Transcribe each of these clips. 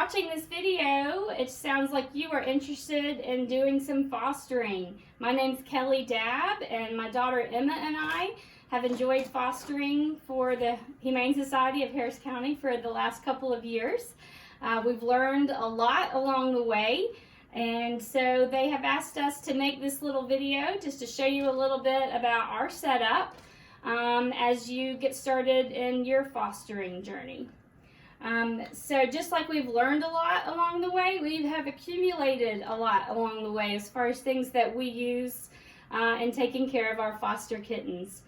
watching this video, it sounds like you are interested in doing some fostering. My name's Kelly Dabb, and my daughter Emma and I have enjoyed fostering for the Humane Society of Harris County for the last couple of years. We've learned a lot along the way, and so they have asked us to make this little video just to show you a little bit about our setup as you get started in your fostering journey. So just like we've learned a lot along the way, we have accumulated a lot along the way as far as things that we use in taking care of our foster kittens.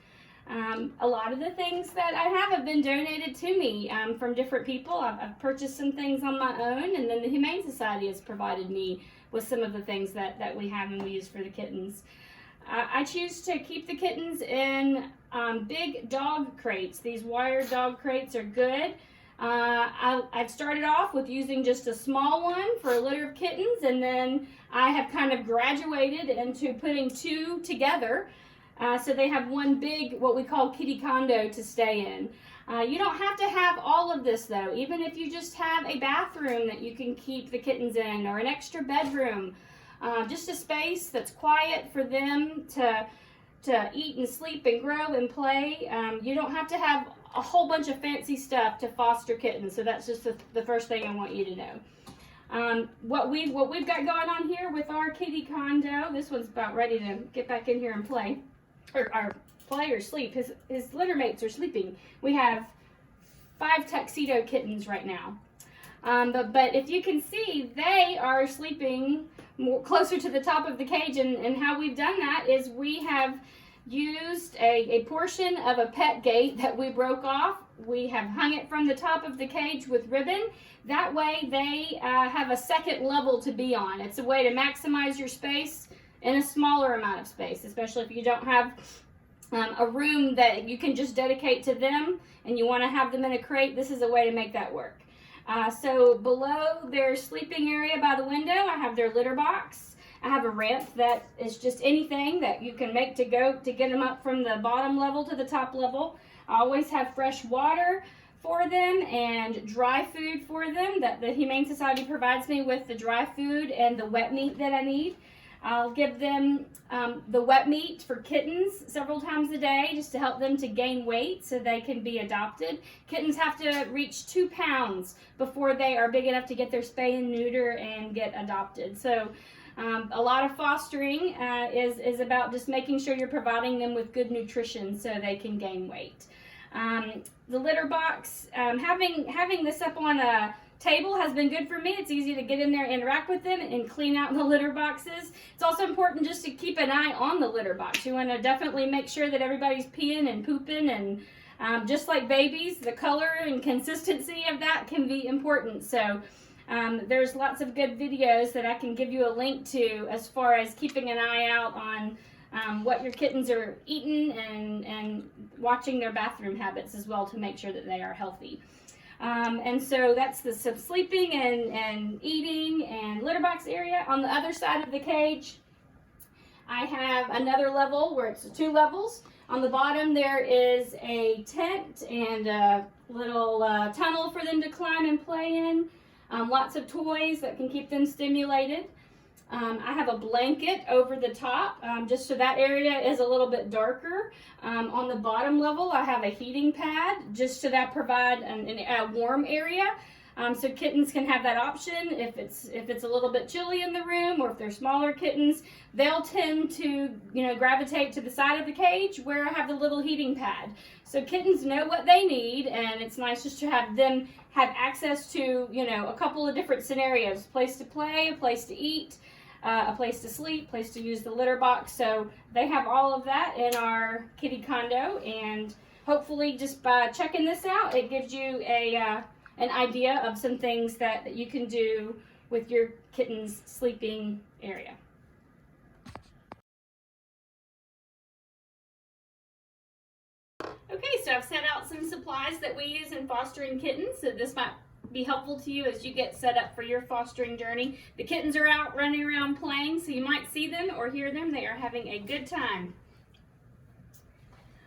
A lot of the things that I have been donated to me from different people. I've purchased some things on my own, and then the Humane Society has provided me with some of the things that we have and we use for the kittens. I choose to keep the kittens in big dog crates. These wired dog crates are good. I've started off with using just a small one for a litter of kittens, and then I have kind of graduated into putting two together. So they have one big, what we call kitty condo to stay in. You don't have to have all of this though, even if you just have a bathroom that you can keep the kittens in, or an extra bedroom, just a space that's quiet for them to eat and sleep and grow and play. You don't have to have a whole bunch of fancy stuff to foster kittens, so that's just the first thing I want you to know. What we've got going on here with our kitty condo, this one's about ready to get back in here and play. Or play or sleep. His litter mates are sleeping. We have 5 tuxedo kittens right now. But if you can see, they are sleeping more closer to the top of the cage, and how we've done that is we have used a portion of a pet gate that we broke off. We have hung it from the top of the cage with ribbon. That way they have a second level to be on. It's a way to maximize your space in a smaller amount of space, especially if you don't have a room that you can just dedicate to them and you want to have them in a crate. This is a way to make that work. So below their sleeping area by the window, I have their litter box. I have a ramp that is just anything that you can make to get them up from the bottom level to the top level. I always have fresh water for them and dry food for them. That the Humane Society provides me with the dry food and the wet meat that I need. I'll give them the wet meat for kittens several times a day just to help them to gain weight so they can be adopted. Kittens have to reach 2 pounds before they are big enough to get their spay and neuter and get adopted. So a lot of fostering is about just making sure you're providing them with good nutrition so they can gain weight. The litter box, having this up on a table has been good for me. It's easy to get in there, interact with them, and clean out the litter boxes. It's also important just to keep an eye on the litter box. You want to definitely make sure that everybody's peeing and pooping, and just like babies, the color and consistency of that can be important. So there's lots of good videos that I can give you a link to as far as keeping an eye out on what your kittens are eating and watching their bathroom habits as well to make sure that they are healthy. And so that's the sleeping and eating and litter box area. On the other side of the cage, I have another level where it's 2 levels. On the bottom there is a tent and a little tunnel for them to climb and play in. Lots of toys that can keep them stimulated. I have a blanket over the top just so that area is a little bit darker. On the bottom level I have a heating pad just so that provide a warm area. So kittens can have that option if it's a little bit chilly in the room, or if they're smaller kittens, they'll tend to gravitate to the side of the cage where I have the little heating pad. So kittens know what they need, and it's nice just to have them have access to a couple of different scenarios: a place to play, a place to eat, a place to sleep, place to use the litter box. So they have all of that in our kitty condo, and hopefully just by checking this out, it gives you an idea of some things that you can do with your kitten's sleeping area. Okay, so I've set out some supplies that we use in fostering kittens, so this might be helpful to you as you get set up for your fostering journey. The kittens are out running around playing, so you might see them or hear them. They are having a good time.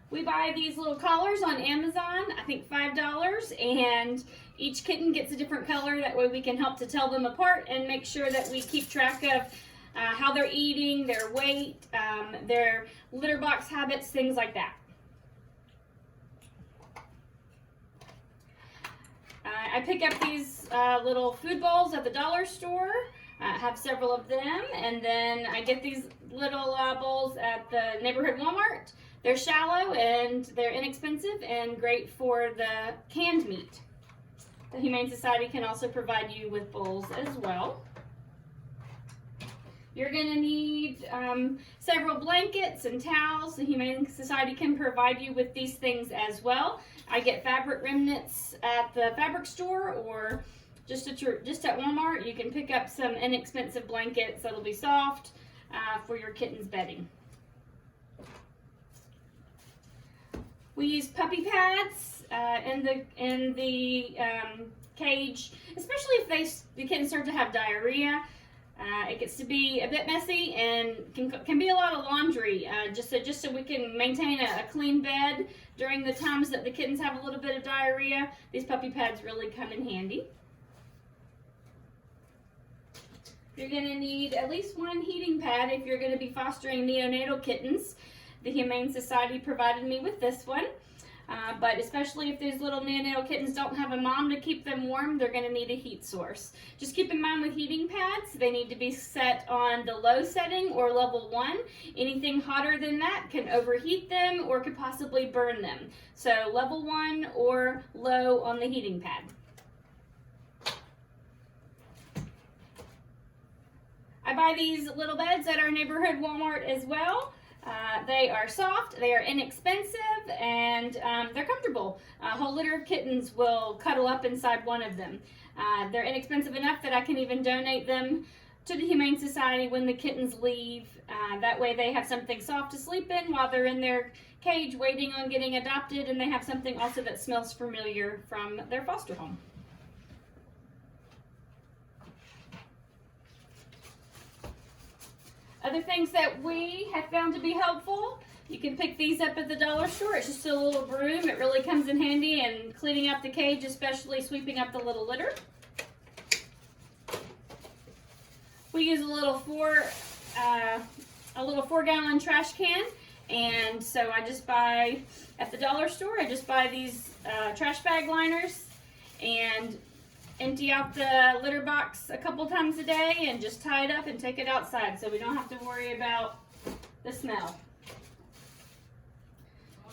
We buy these little collars on Amazon, I think $5, and each kitten gets a different color. That way we can help to tell them apart and make sure that we keep track of how they're eating, their weight, their litter box habits, things like that. I pick up these little food bowls at the dollar store. I have several of them, and then I get these little bowls at the neighborhood Walmart. They're shallow and they're inexpensive and great for the canned meat. The Humane Society can also provide you with bowls as well. You're going to need several blankets and towels. The Humane Society can provide you with these things as well. I get fabric remnants at the fabric store, or just at Walmart. You can pick up some inexpensive blankets that'll be soft for your kitten's bedding. We use puppy pads in the cage, especially if the kittens start to have diarrhea. It gets to be a bit messy and can be a lot of laundry, just so we can maintain a clean bed during the times that the kittens have a little bit of diarrhea. These puppy pads really come in handy. You're going to need at least one heating pad if you're going to be fostering neonatal kittens. The Humane Society provided me with this one. But especially if these little neonatal kittens don't have a mom to keep them warm, they're going to need a heat source. Just keep in mind with heating pads, they need to be set on the low setting or level 1. Anything hotter than that can overheat them or could possibly burn them. So level 1 or low on the heating pad. I buy these little beds at our neighborhood Walmart as well. They are soft, they are inexpensive, and they're comfortable. A whole litter of kittens will cuddle up inside one of them. They're inexpensive enough that I can even donate them to the Humane Society when the kittens leave. That way they have something soft to sleep in while they're in their cage waiting on getting adopted, and they have something also that smells familiar from their foster home. Other things that we have found to be helpful, you can pick these up at the dollar store. It's just a little broom. It really comes in handy in cleaning up the cage, especially sweeping up the little litter. We use a little 4-gallon trash can, and so I just buy at the dollar store. I just buy these trash bag liners and empty out the litter box a couple times a day and just tie it up and take it outside so we don't have to worry about the smell.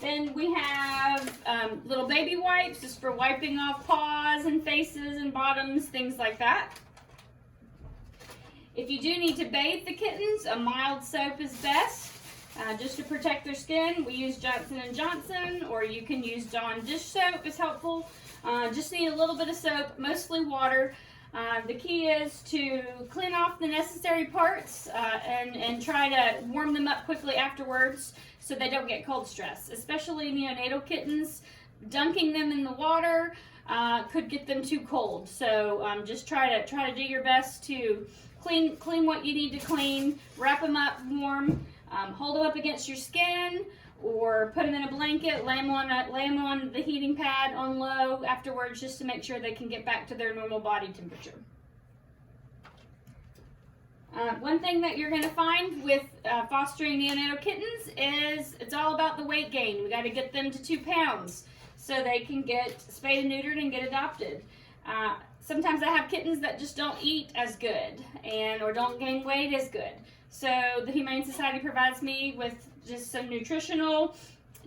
Then we have little baby wipes just for wiping off paws and faces and bottoms, things like that. If you do need to bathe the kittens, a mild soap is best. Just to protect their skin, we use Johnson & Johnson, or you can use Dawn dish soap is helpful. Just need a little bit of soap, mostly water. The key is to clean off the necessary parts and try to warm them up quickly afterwards so they don't get cold stress. Especially neonatal kittens, dunking them in the water could get them too cold. So just try to do your best to clean what you need to clean, wrap them up warm, hold them up against your skin, or put them in a blanket, lay them on the heating pad on low afterwards, just to make sure they can get back to their normal body temperature. One thing that you're going to find with fostering neonatal kittens is it's all about the weight gain. We got to get them to 2 pounds so they can get spayed and neutered and get adopted. Sometimes I have kittens that just don't eat as good or don't gain weight as good. So the Humane Society provides me with just some nutritional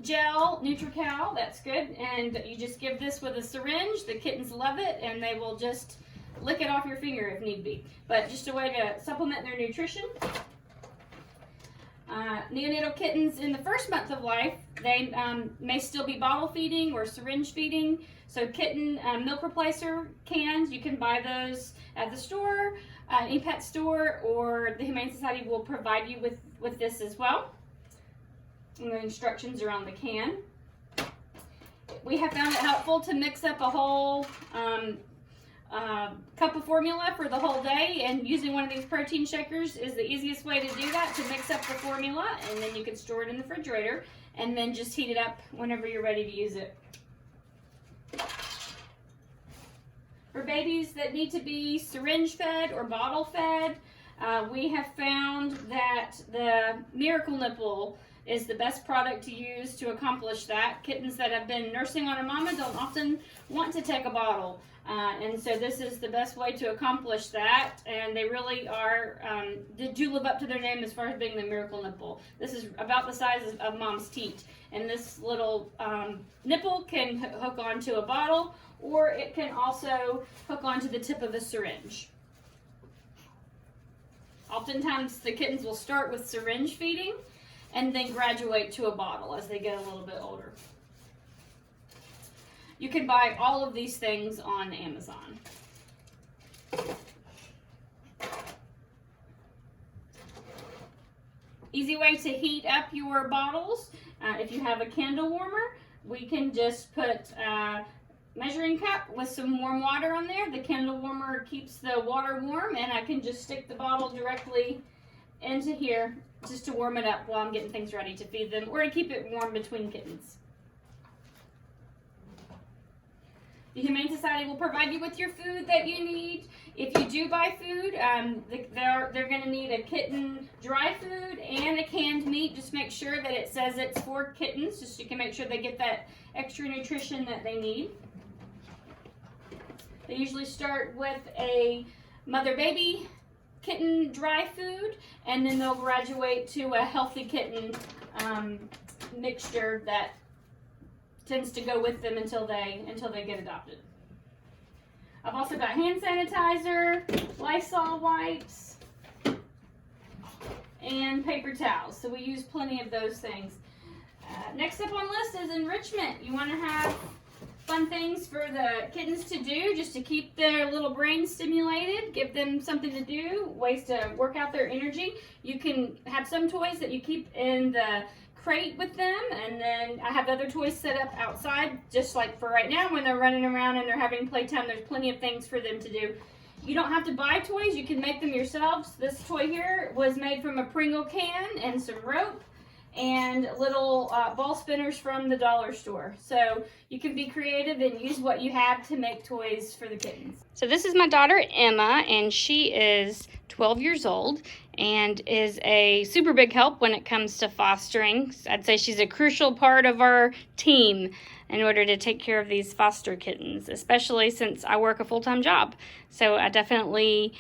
gel, NutriCal, that's good. And you just give this with a syringe. The kittens love it, and they will just lick it off your finger if need be. But just a way to supplement their nutrition. Neonatal kittens in the first month of life, they may still be bottle feeding or syringe feeding. So kitten milk replacer cans, you can buy those at the store, any pet store, or the Humane Society will provide you with this as well. And the instructions are on the can. We have found it helpful to mix up a whole cup of formula for the whole day, and using one of these protein shakers is the easiest way to do that, to mix up the formula, and then you can store it in the refrigerator and then just heat it up whenever you're ready to use it. babies that need to be syringe fed or bottle fed, we have found that the Miracle Nipple is the best product to use to accomplish that. Kittens that have been nursing on a mama don't often want to take a bottle. And so this is the best way to accomplish that. And they really are, do live up to their name as far as being the Miracle Nipple. This is about the size of mom's teat. And this little nipple can hook onto a bottle, or it can also hook onto the tip of a syringe. Oftentimes the kittens will start with syringe feeding and then graduate to a bottle as they get a little bit older. You can buy all of these things on Amazon. Easy way to heat up your bottles. If you have a candle warmer, we can just put a measuring cup with some warm water on there. The candle warmer keeps the water warm, and I can just stick the bottle directly into here just to warm it up while I'm getting things ready to feed them, or to keep it warm between kittens. The Humane Society will provide you with your food that you need. If you do buy food, they're going to need a kitten dry food and a canned meat. Just make sure that it says it's for kittens, just so you can make sure they get that extra nutrition that they need. They usually start with a mother-baby kitten dry food, and then they'll graduate to a healthy kitten mixture that tends to go with them until they get adopted. I've also got hand sanitizer, Lysol wipes, and paper towels. So we use plenty of those things. Next up on the list is enrichment. You want to have fun things for the kittens to do, just to keep their little brains stimulated, give them something to do, ways to work out their energy. You can have some toys that you keep in the crate with them, and then I have other toys set up outside, just like for right now when they're running around and they're having playtime. There's plenty of things for them to do. You don't have to buy toys, you can make them yourselves. This toy here was made from a Pringle can and some rope and little ball spinners from the dollar store. So you can be creative and use what you have to make toys for the kittens. So this is my daughter Emma, and she is 12 years old and is a super big help when it comes to fostering. I'd say she's a crucial part of our team in order to take care of these foster kittens, especially since I work a full-time job. So I definitely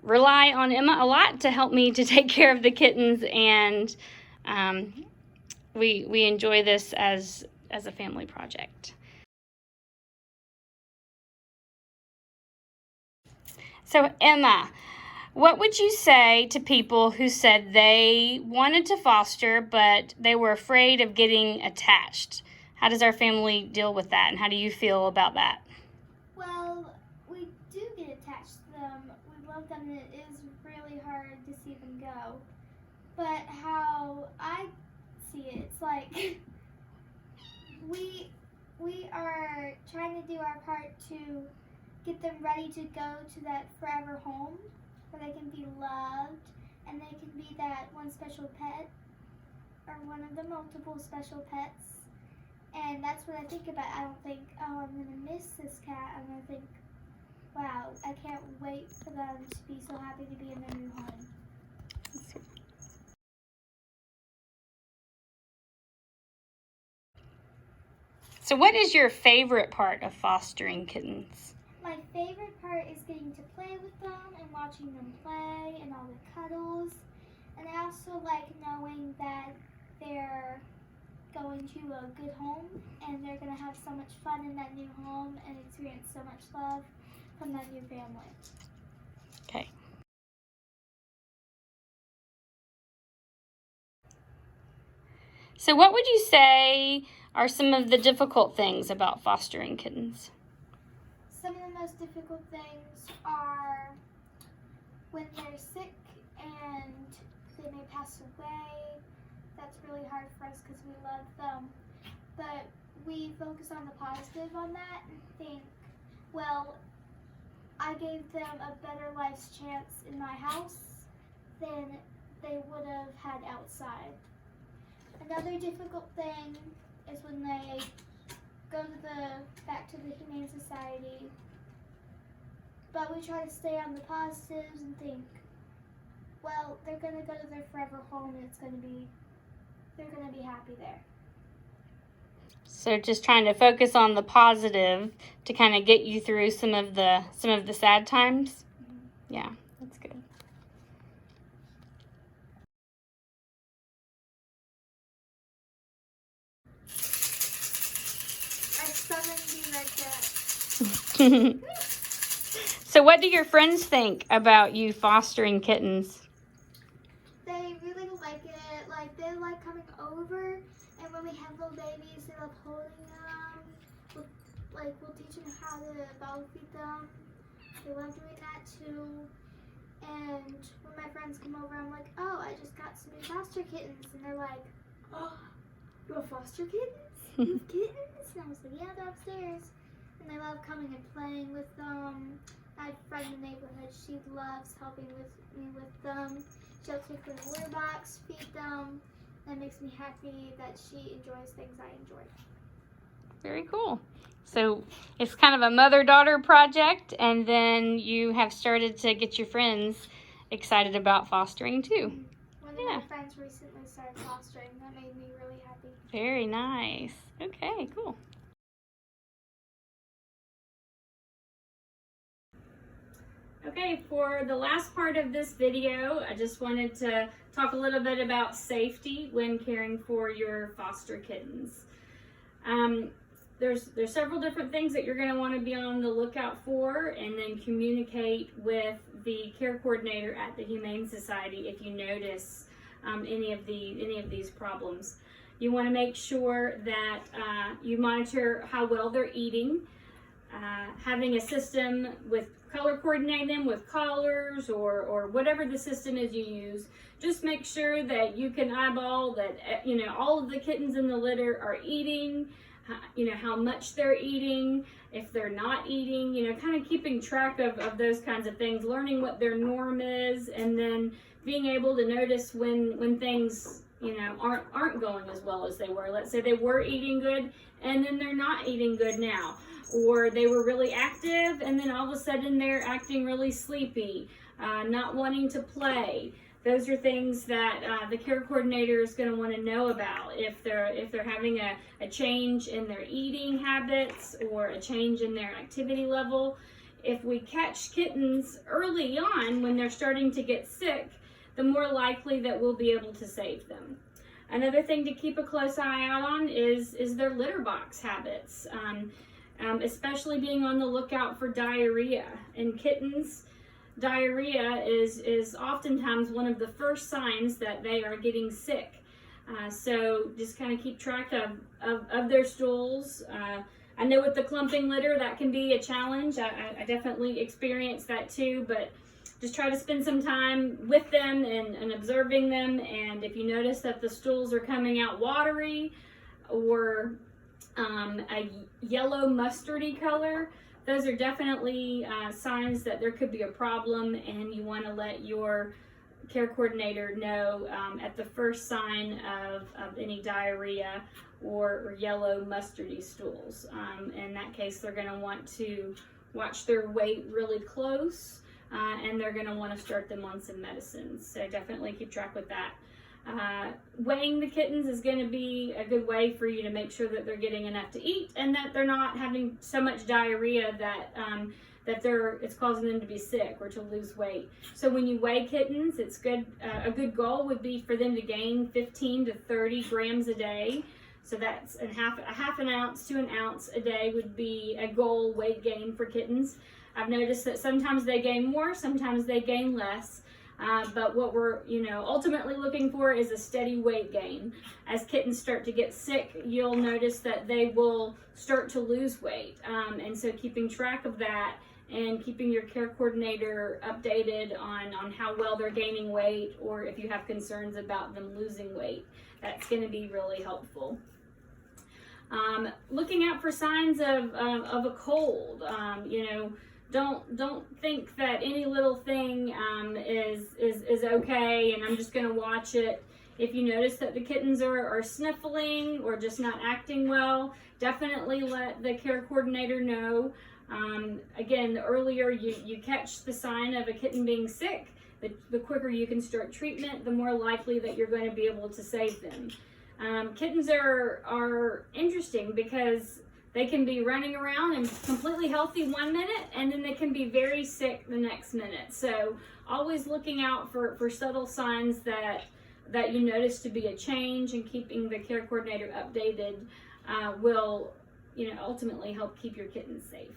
rely on Emma a lot to help me to take care of the kittens, and we enjoy this as a family project. So Emma, what would you say to people who said they wanted to foster, but they were afraid of getting attached? How does our family deal with that, and how do you feel about that? Well, we do get attached to them. We love them, and it is really hard to see them go. But how I see it, it's like we are trying to do our part to get them ready to go to that forever home where they can be loved and they can be that one special pet or one of the multiple special pets. And that's what I think about. I don't think, oh, I'm going to miss this cat. I'm going to think, wow, I can't wait for them to be so happy to be in their new home. So what is your favorite part of fostering kittens? My favorite part is getting to play with them and watching them play and all the cuddles. And I also like knowing that they're going to a good home and they're going to have so much fun in that new home and experience so much love from that new family. Okay. So what would you say are some of the difficult things about fostering kittens? Some of the most difficult things are when they're sick and they may pass away. That's really hard for us because we love them. But we focus on the positive on that and think, well, I gave them a better life's chance in my house than they would have had outside. Another difficult thing is when they go to back to the Humane Society but we try to stay on the positives and think, well, they're going to go to their forever home and they're going to be happy there. So just trying to focus on the positive to kind of get you through some of the sad times. Mm-hmm. Yeah, that's good. I summoned you like that. So what do your friends think about you fostering kittens? They really like it. Like, they like coming over, and when we have little babies, they love holding them. We'll teach them how to bottle feed them. They love doing that too. And when my friends come over, I'm like, oh, I just got some new foster kittens. And they're like, oh, you have foster kittens? You have kittens? And I was like, yeah, they're upstairs. And they love coming and playing with them. I have a friend in the neighborhood. She loves helping me with them. She'll take their litter box, feed them. That makes me happy that she enjoys things I enjoy. Very cool. So it's kind of a mother-daughter project, and then you have started to get your friends excited about fostering too. One of my friends recently started fostering. That made me really happy. Very nice. Okay, cool. Okay, for the last part of this video, I just wanted to talk a little bit about safety when caring for your foster kittens. There's several different things that you're going to want to be on the lookout for, and then communicate with the care coordinator at the Humane Society if you notice any of these problems. You want to make sure that you monitor how well they're eating. Having a system with color coordinating them with collars or whatever the system is you use. Just make sure that you can eyeball that all of the kittens in the litter are eating. How much they're eating, if they're not eating, kind of keeping track of those kinds of things, learning what their norm is, and then being able to notice when things, aren't going as well as they were. Let's say they were eating good and then they're not eating good now, or they were really active and then all of a sudden they're acting really sleepy, not wanting to play. Those are things that the care coordinator is going to want to know about if they're having a change in their eating habits or a change in their activity level. If we catch kittens early on when they're starting to get sick, the more likely that we'll be able to save them. Another thing to keep a close eye out on is their litter box habits, especially being on the lookout for diarrhea. In kittens, diarrhea is oftentimes one of the first signs that they are getting sick. So just kind of keep track of their stools. I know with the clumping litter that can be a challenge. I definitely experienced that too, but just try to spend some time with them and observing them. And if you notice that the stools are coming out watery or a yellow mustardy color, those are definitely signs that there could be a problem, and you want to let your care coordinator know at the first sign of any diarrhea or yellow mustardy stools. In that case, they're going to want to watch their weight really close, and they're going to want to start them on some medicines. So definitely keep track with that. Weighing the kittens is going to be a good way for you to make sure that they're getting enough to eat and that they're not having so much diarrhea that it's causing them to be sick or to lose weight. So when you weigh kittens, it's good. A good goal would be for them to gain 15 to 30 grams a day. So that's a half an ounce to an ounce a day would be a goal weight gain for kittens. I've noticed that sometimes they gain more, sometimes they gain less. But what we're, ultimately looking for is a steady weight gain. As kittens start to get sick, you'll notice that they will start to lose weight. And so keeping track of that and keeping your care coordinator updated on how well they're gaining weight, or if you have concerns about them losing weight, that's going to be really helpful. Looking out for signs of a cold, Don't think that any little thing is okay and I'm just going to watch it. If you notice that the kittens are sniffling or just not acting well, definitely let the care coordinator know. Again, the earlier you catch the sign of a kitten being sick, the quicker you can start treatment, the more likely that you're going to be able to save them. Kittens are interesting because they can be running around and completely healthy 1 minute, and then they can be very sick the next minute. So always looking out for subtle signs that you notice to be a change, and keeping the care coordinator updated will, ultimately help keep your kittens safe.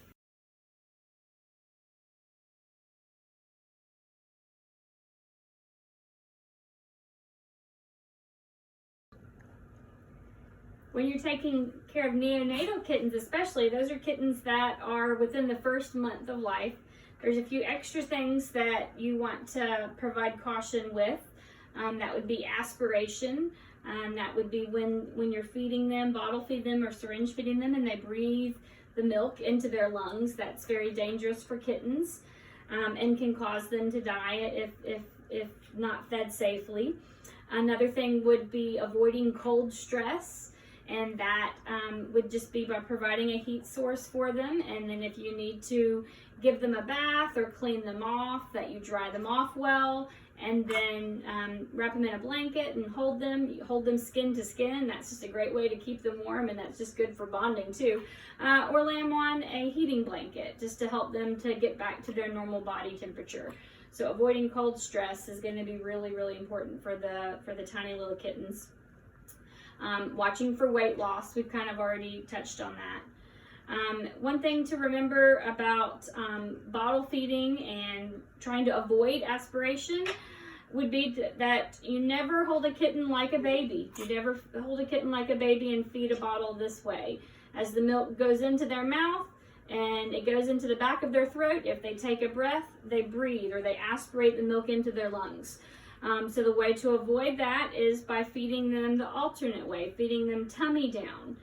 When you're taking care of neonatal kittens especially, those are kittens that are within the first month of life. There's a few extra things that you want to provide caution with. That would be aspiration. That would be when you're feeding them, bottle feed them or syringe feeding them, and they breathe the milk into their lungs. That's very dangerous for kittens, and can cause them to die if not fed safely. Another thing would be avoiding cold stress, and that would just be by providing a heat source for them. And then if you need to give them a bath or clean them off, that you dry them off well, and then wrap them in a blanket and hold them skin to skin. That's just a great way to keep them warm, and that's just good for bonding too. Or lay them on a heating blanket just to help them to get back to their normal body temperature. So avoiding cold stress is going to be really, really important for the tiny little kittens. Watching for weight loss, we've kind of already touched on that. One thing to remember about bottle feeding and trying to avoid aspiration would be that you never hold a kitten like a baby. You never hold a kitten like a baby and feed a bottle this way. As the milk goes into their mouth and it goes into the back of their throat, if they take a breath, they breathe or they aspirate the milk into their lungs. So the way to avoid that is by feeding them the alternate way, feeding them tummy down.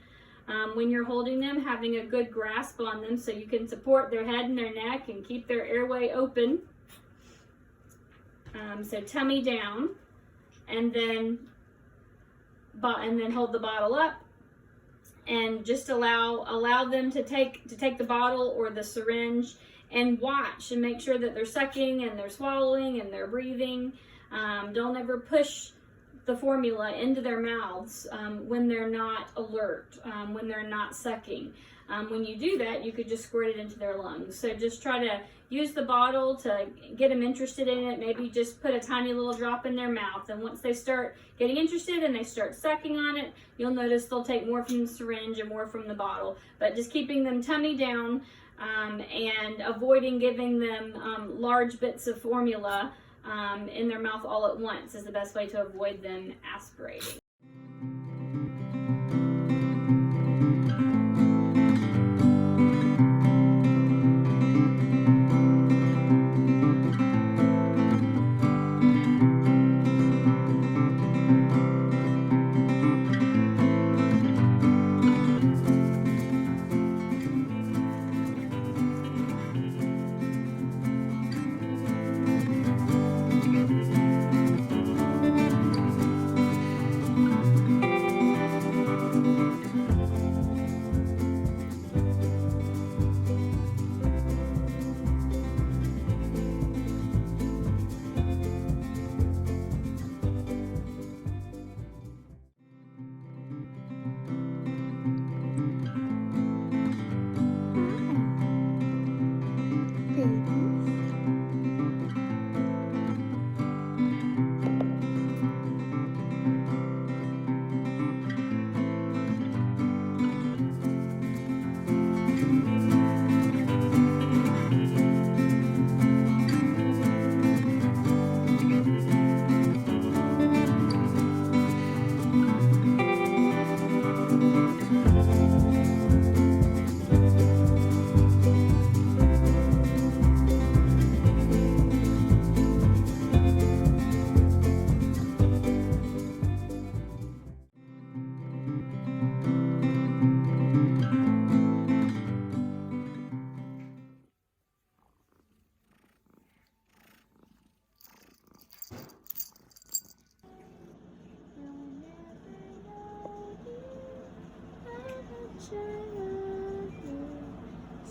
When you're holding them, having a good grasp on them so you can support their head and their neck and keep their airway open. So tummy down, and then hold the bottle up, and just allow them to take the bottle or the syringe, and watch and make sure that they're sucking and they're swallowing and they're breathing. Don't ever push the formula into their mouths when they're not alert, when they're not sucking. When you do that, you could just squirt it into their lungs. So just try to use the bottle to get them interested in it. Maybe just put a tiny little drop in their mouth. And once they start getting interested and they start sucking on it, you'll notice they'll take more from the syringe and more from the bottle. But just keeping them tummy down and avoiding giving them large bits of formula in their mouth all at once is the best way to avoid them aspirating.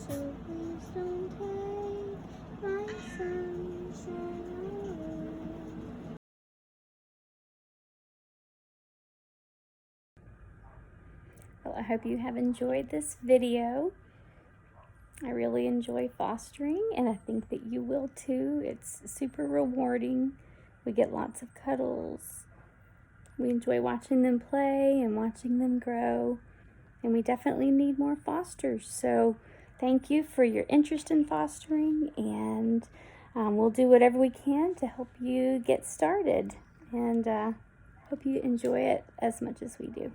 So please don't take my sunshine away. Well, I hope you have enjoyed this video. I really enjoy fostering, and I think that you will too. It's super rewarding. We get lots of cuddles. We enjoy watching them play and watching them grow, and we definitely need more fosters. So thank you for your interest in fostering, and we'll do whatever we can to help you get started, and hope you enjoy it as much as we do.